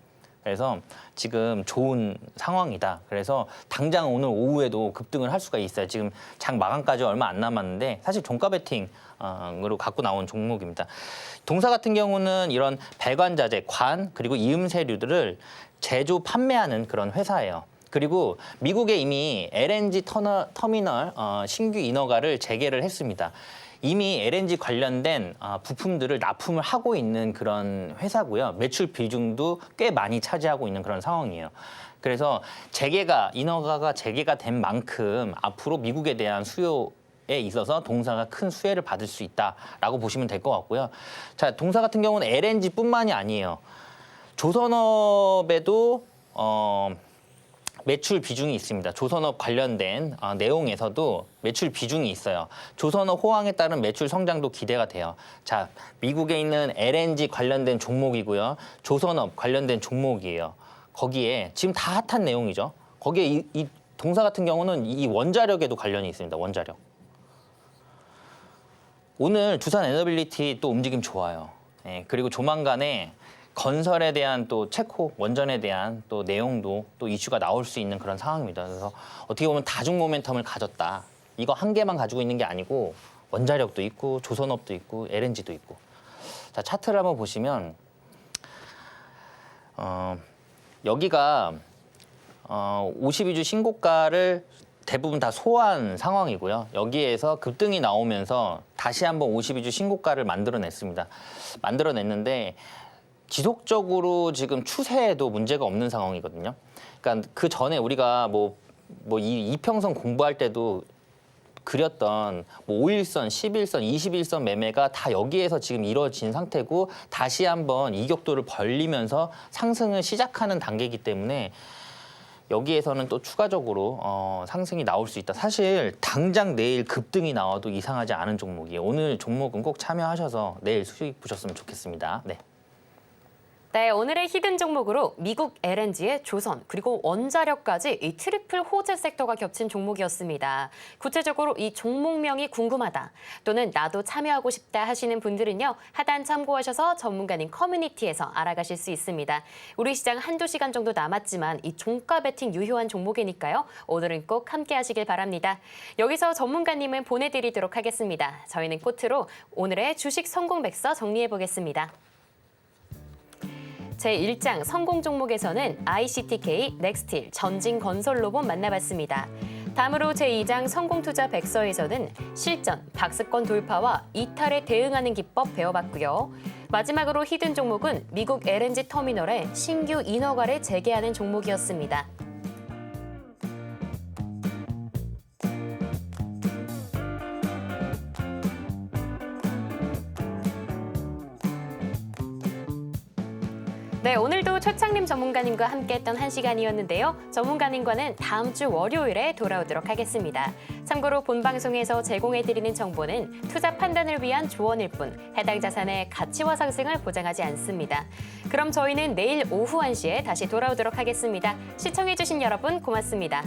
그래서 지금 좋은 상황이다. 그래서 당장 오늘 오후에도 급등을 할 수가 있어요. 지금 장 마감까지 얼마 안 남았는데 사실 종가 베팅으로 갖고 나온 종목입니다. 동사 같은 경우는 이런 배관자재, 관 그리고 이음새류들을 제조 판매하는 그런 회사예요. 그리고 미국에 이미 LNG 터미널 신규 인허가를 재개를 했습니다. 이미 LNG 관련된 부품들을 납품을 하고 있는 그런 회사고요. 매출 비중도 꽤 많이 차지하고 있는 그런 상황이에요. 그래서 인허가가 재개가 된 만큼 앞으로 미국에 대한 수요에 있어서 동사가 큰 수혜를 받을 수 있다라고 보시면 될 것 같고요. 자, 동사 같은 경우는 LNG뿐만이 아니에요. 조선업에도 매출 비중이 있습니다. 조선업 관련된 내용에서도 매출 비중이 있어요. 조선업 호황에 따른 매출 성장도 기대가 돼요. 자, 미국에 있는 LNG 관련된 종목이고요. 조선업 관련된 종목이에요. 거기에 지금 다 핫한 내용이죠. 거기에 이 동사 같은 경우는 이 원자력에도 관련이 있습니다. 원자력. 오늘 두산 에너빌리티 또 움직임 좋아요. 예, 그리고 조만간에 건설에 대한 또 체코 원전에 대한 또 내용도 또 이슈가 나올 수 있는 그런 상황입니다. 그래서 어떻게 보면 다중 모멘텀을 가졌다. 이거 한 개만 가지고 있는 게 아니고 원자력도 있고 조선업도 있고 LNG도 있고. 자, 차트를 한번 보시면 여기가 52주 신고가를 대부분 다 소화한 상황이고요. 여기에서 급등이 나오면서 다시 한번 52주 신고가를 만들어냈습니다. 만들어냈는데 지속적으로 지금 추세에도 문제가 없는 상황이거든요. 그러니까 그 전에 우리가 이 이평선 공부할 때도 그렸던 5일선, 11선, 21선 매매가 다 여기에서 지금 이루어진 상태고 다시 한번 이격도를 벌리면서 상승을 시작하는 단계이기 때문에 여기에서는 또 추가적으로 상승이 나올 수 있다. 사실 당장 내일 급등이 나와도 이상하지 않은 종목이에요. 오늘 종목은 꼭 참여하셔서 내일 수익 보셨으면 좋겠습니다. 네. 네, 오늘의 히든 종목으로 미국 LNG의 조선 그리고 원자력까지 이 트리플 호재 섹터가 겹친 종목이었습니다. 구체적으로 이 종목명이 궁금하다 또는 나도 참여하고 싶다 하시는 분들은요. 하단 참고하셔서 전문가님 커뮤니티에서 알아가실 수 있습니다. 우리 시장 한두 시간 정도 남았지만 이 종가 베팅 유효한 종목이니까요. 오늘은 꼭 함께 하시길 바랍니다. 여기서 전문가님은 보내드리도록 하겠습니다. 저희는 끝으로 오늘의 주식 성공 백서 정리해 보겠습니다. 제1장 성공 종목에서는 ICTK, 넥스틸, 전진건설로봇 만나봤습니다. 다음으로 제2장 성공투자 백서에서는 실전, 박스권 돌파와 이탈에 대응하는 기법 배워봤고요. 마지막으로 히든 종목은 미국 LNG 터미널에 신규 인허가를 재개하는 종목이었습니다. 네, 오늘도 최창림 전문가님과 함께했던 1시간이었는데요. 전문가님과는 다음 주 월요일에 돌아오도록 하겠습니다. 참고로 본 방송에서 제공해드리는 정보는 투자 판단을 위한 조언일 뿐 해당 자산의 가치와 상승을 보장하지 않습니다. 그럼 저희는 내일 오후 1시에 다시 돌아오도록 하겠습니다. 시청해주신 여러분 고맙습니다.